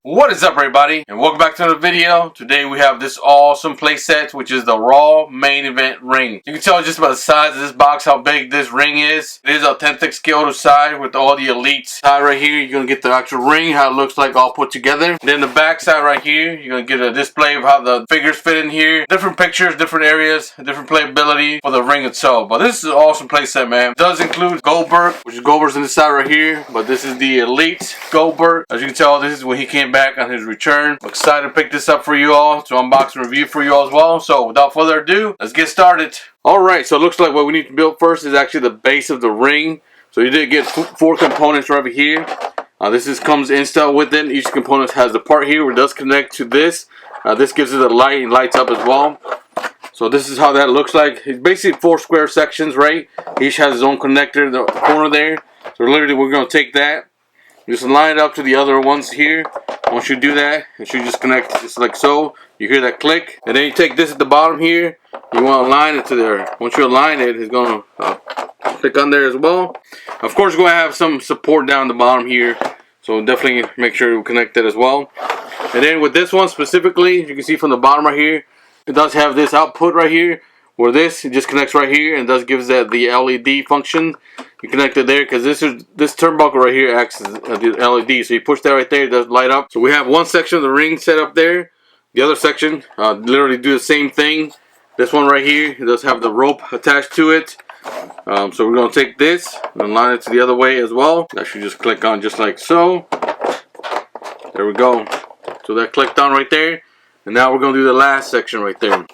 What is up, everybody, and welcome back to another video. Today we have this awesome playset, which is the Raw Main Event ring. You can tell just by the size of this box how big this ring is. It is authentic scale to size with all the elites. Side right here, you're gonna get the actual ring, how it looks like all put together. Then the back side right here, you're gonna get a display of how the figures fit in here. Different pictures, different areas, different playability for the ring itself. But this is an awesome playset, man. It does include Goldberg, which is Goldberg's in the side right here. But this is the elite Goldberg. As you can tell, this is when he came back on his return. I'm excited to pick this up for you all, to unbox and review for you all as well. So without further ado, let's get started. Alright, so it looks like what we need to build first is actually the base of the ring. So you did get four components right over here. This comes installed with it. Each component has the part here where it does connect to this. This gives it a light and lights up as well. So this is how that looks like. It's basically 4 square sections, right? Each has its own connector in the corner there. So literally we're going to take that, just line it up to the other ones here. Once you do that, it should just connect just like so. You hear that click, and then you take this at the bottom here. You want to align it to there. Once you align it, it's going to click on there as well. Of course, we're going to have some support down the bottom here, so definitely make sure you connect that as well. And then with this one specifically, you can see from the bottom right here, it does have this output right here, where it just connects right here, and does gives that the LED function. You connect it there because this turnbuckle right here acts as the LED. So you push that right there, it does light up. So we have one section of the ring set up there. The other section literally do the same thing. This one right here, it does have the rope attached to it. So we're going to take this and line it to the other way as well. That should just click on just like so. There we go. So that clicked on right there. And now we're going to do the last section right there.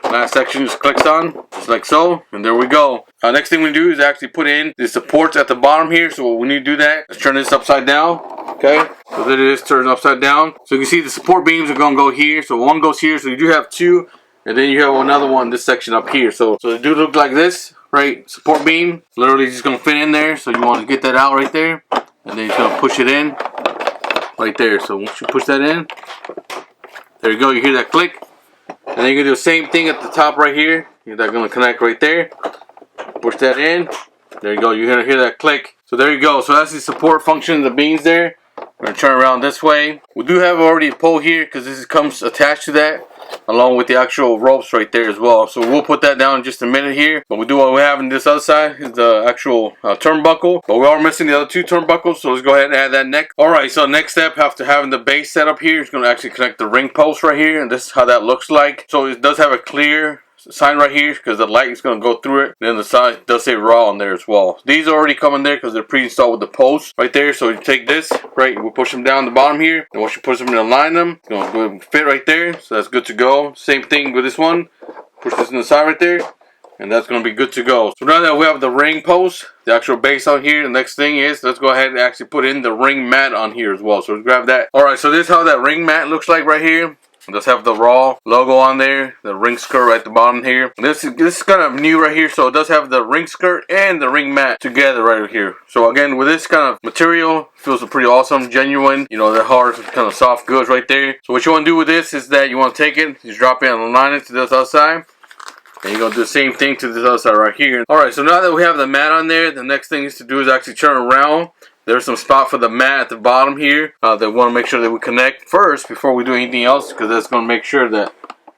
Last section just clicks on, just like so, and there we go. Next thing we do is actually put in the supports at the bottom here. So when you do that, let's turn this upside down. Okay, so there it is, turned upside down. So you can see the support beams are going to go here. So one goes here, so you do have 2, and then you have another one, this section up here. So they do look like this, right? Support beam, literally just going to fit in there. So you want to get that out right there, and then you're going to push it in right there. So once you push that in, there you go, you hear that click. And then you're going to do the same thing at the top right here. That's going to connect right there. Push that in. There you go. You're going to hear that click. So there you go. So that's the support function of the beams there. We're going to turn around this way. We do have already a pole here because this comes attached to that, along with the actual ropes right there as well. So we'll put that down in just a minute here. But what we have on this other side is the actual turnbuckle. But we are missing the other 2 turnbuckles, so let's go ahead and add that next. Alright, so next step, after having the base set up here, is going to actually connect the ring post right here. And this is how that looks like. So it does have a clear sign right here because the light is going to go through it. And then the side does say raw on there as well. These already come in there because they're pre-installed with the post right there. So you take this, right, we'll push them down the bottom here, and once you push them in, align them, it's going to fit right there. So that's good to go. Same thing with this one. Push this in the side right there, and that's going to be good to go. So now that we have the ring post, the actual base on here, the next thing is let's go ahead and actually put in the ring mat on here as well. So let's grab that. Alright, so this is how that ring mat looks like right here. It does have the Raw logo on there, the ring skirt right at the bottom here. This is kind of new right here, so it does have the ring skirt and the ring mat together right here. So again, with this kind of material, feels pretty awesome, genuine. You know, the hard, kind of soft goods right there. So what you want to do with this is that you want to take it, just drop it and align it to this other side. And you're going to do the same thing to this other side right here. Alright, so now that we have the mat on there, the next thing is to do is actually turn around. There's some spot for the mat at the bottom here that we want to make sure that we connect first before we do anything else, because that's going to make sure that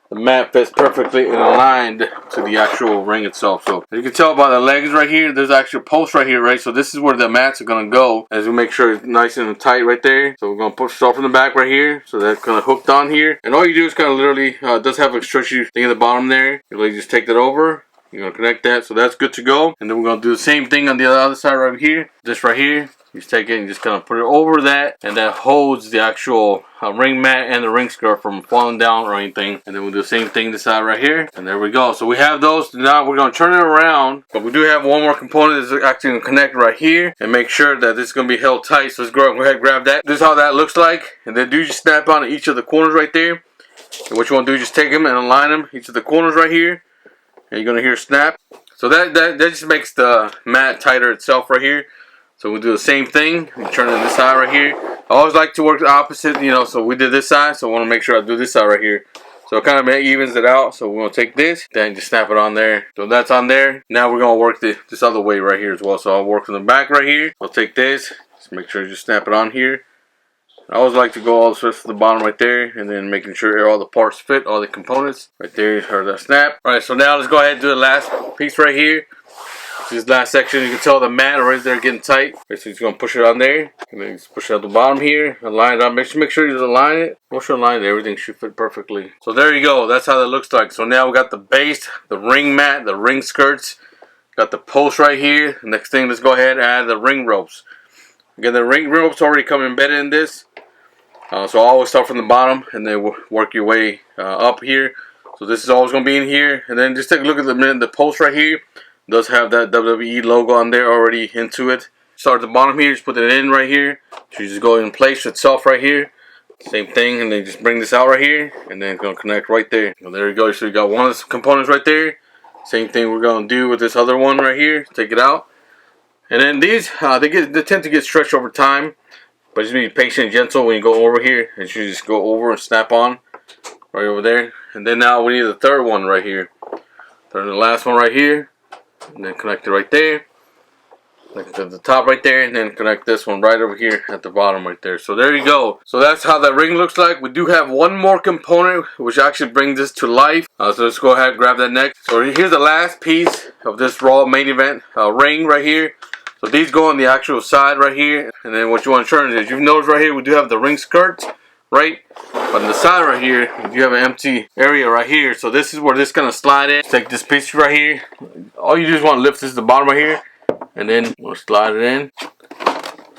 the mat fits perfectly and aligned to the actual ring itself. So as you can tell by the legs right here, there's actually a post right here, right? So this is where the mats are going to go, as we make sure it's nice and tight right there. So we're going to push it off from the back right here, so that's kind of hooked on here. And all you do is kind of literally, it does have a stretchy thing at the bottom there. You really just take that over. You're going to connect that, so that's good to go. And then we're going to do the same thing on the other side right here. This right here. You just take it and just kind of put it over that, and that holds the actual ring mat and the ring skirt from falling down or anything. And then we'll do the same thing this side right here, and there we go. So we have those. Now we're going to turn it around, but we do have one more component that's actually going to connect right here and make sure that this is going to be held tight. So let's go ahead and grab that. This is how that looks like, and then do just snap on each of the corners right there. And what you want to do is just take them and align them, each of the corners right here, and you're going to hear snap. So that just makes the mat tighter itself right here. So we'll do the same thing. We turn it on this side right here. I always like to work the opposite, you know, so we did this side, so I want to make sure I do this side right here. So it kind of evens it out. So we're going to take this, then just snap it on there. So that's on there. Now we're going to work this other way right here as well. So I'll work from the back right here. I'll take this, just make sure you just snap it on here. I always like to go all the way to the bottom right there, and then making sure all the parts fit, all the components. Right there, heard that snap. Alright, so now let's go ahead and do the last piece right here. This last section, you can tell the mat right there getting tight. Okay, so he's going to push it on there, and then just push it at the bottom here, align it up. Make sure you align it. Once you align it, everything should fit perfectly. So there you go. That's how that looks like. So now we got the base, the ring mat, the ring skirts. Got the post right here. Next thing, let's go ahead and add the ring ropes. Again, the ring ropes already come embedded in this. So always start from the bottom and then work your way up here. So this is always going to be in here. And then just take a look at the post right here. It does have that WWE logo on there already into it. Start at the bottom here, just put it in right here. So you just go in place itself right here. Same thing, and then just bring this out right here. And then it's going to connect right there. So there you go. So you got one of the components right there. Same thing we're going to do with this other one right here. Take it out. And then these, they tend to get stretched over time. But just be patient and gentle when you go over here. And you just go over and snap on. Right over there. And then now we need the third one right here. Turn the last one right here. And then connect it right there. Connect to the top right there. And then connect this one right over here at the bottom right there. So there you go. So that's how that ring looks like. We do have one more component which actually brings this to life. So let's go ahead and grab that next. So here's the last piece of this Raw main event ring right here. So these go on the actual side right here. And then what you want to turn is, you've noticed right here we do have the ring skirts, right? But on the side right here, you have an empty area right here. So this is where this gonna slide in. Take this piece right here. All you do is want to lift this to the bottom right here. And then we'll slide it in.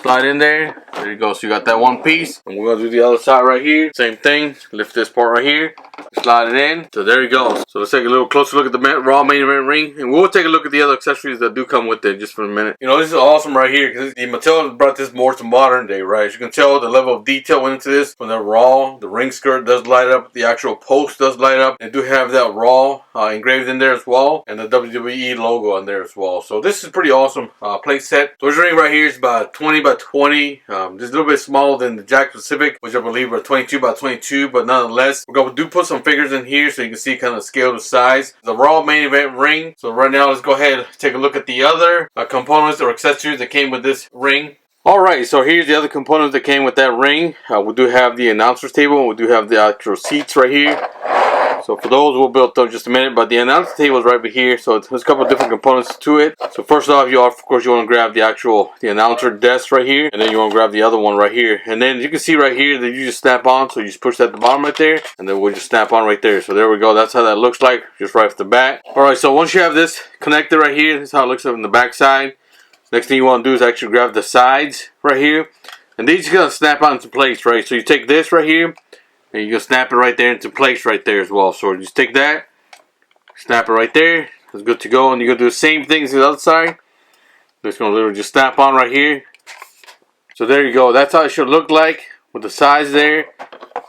Slide in there. There you go. So you got that one piece. And we're gonna do the other side right here. Same thing. Lift this part right here. Slide it in. So there you go. So let's take a little closer look at the Raw main event ring. And we'll take a look at the other accessories that do come with it just for a minute. You know, this is awesome right here, because Mattel brought this more to modern day, right? As you can tell, the level of detail went into this. From the Raw, the ring skirt does light up. The actual post does light up. They do have that Raw engraved in there as well. And the WWE logo on there as well. So this is pretty awesome plate set. So this ring right here is about 20 by 20. Just a little bit smaller than the Jack Pacific, which I believe are 22 by 22. But nonetheless, we're going to put some figures in here so you can see kind of scale the size. The Raw main event ring. So right now, let's go ahead and take a look at the other components or accessories that came with this ring. Alright, so here's the other components that came with that ring. We do have the announcer's table, and we do have the actual seats right here. So for those, we'll build up just a minute, but the announcer table is right over here. So there's a couple of different components to it. So first off, of course, you want to grab the announcer desk right here, and then you want to grab the other one right here. And then you can see right here that you just snap on. So you just push that at the bottom right there, and then we'll just snap on right there. So there we go. That's how that looks like, just right off the bat. Alright, so once you have this connected right here, this is how it looks on the back side. Next thing you want to do is actually grab the sides right here, and these are going to snap onto place, right? So you take this right here, and you can snap it right there into place right there as well. So just take that, snap it right there. It's good to go. And you're going to do the same thing as the other side. It's going to literally just snap on right here. So there you go. That's how it should look like with the sides there.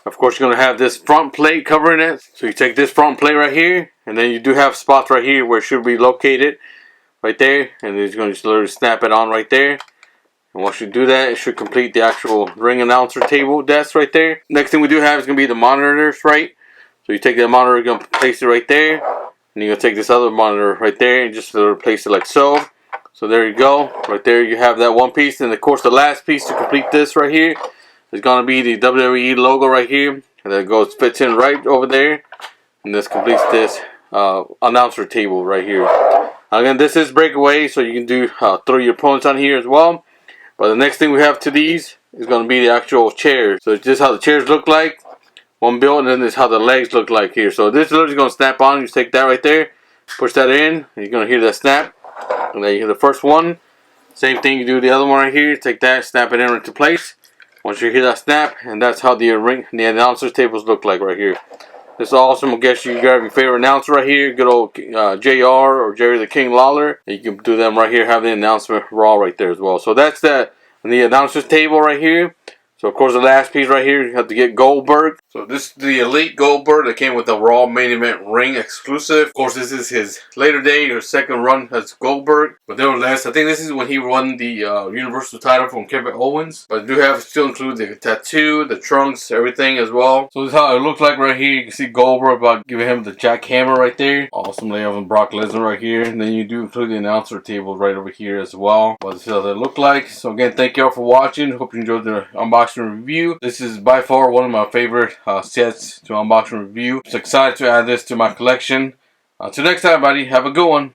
Of course, you're going to have this front plate covering it. So you take this front plate right here, and then you do have spots right here where it should be located. Right there, and it's going to just literally snap it on right there. And once you do that, it should complete the actual ring announcer table desk right there. Next thing we do have is going to be the monitors, right? So you take that monitor, you're going to place it right there, and you're going to take this other monitor right there and just place it like so. So there you go. Right there you have that one piece. And of course the last piece to complete this right here is going to be the WWE logo right here. And that fits in right over there. And this completes this announcer table right here. Again, this is breakaway, so you can do throw your opponents on here as well. But the next thing we have to these is going to be the actual chairs. So this is how the chairs look like. One built, and then this is how the legs look like here. So this is literally going to snap on. You just take that right there, push that in, and you're going to hear that snap. And then you hear the first one. Same thing, you do the other one right here. Take that, snap it into place. Once you hear that snap, and that's how the announcer's tables look like right here. This is awesome. I guess you can grab your favorite announcer right here. Good old JR or Jerry the King Lawler. And you can do them right here. Have the announcement Raw right there as well. So that's the announcer's table right here. So of course the last piece right here, you have to get Goldberg. So this is the Elite Goldberg that came with the Raw main event ring exclusive. Of course this is his later day or second run as Goldberg. But nevertheless, I think this is when he won the Universal title from Kevin Owens. But I do have still include the tattoo, the trunks, everything as well. So this is how it looks like right here. You can see Goldberg about giving him the jackhammer right there. Awesome layout of Brock Lesnar right here. And then you do include the announcer table right over here as well. But this is how they look like. So again, thank you all for watching. Hope you enjoyed the unboxing unbox and review. This is by far one of my favorite sets to unbox and review. I'm excited to add this to my collection. Till next time, buddy. Have a good one.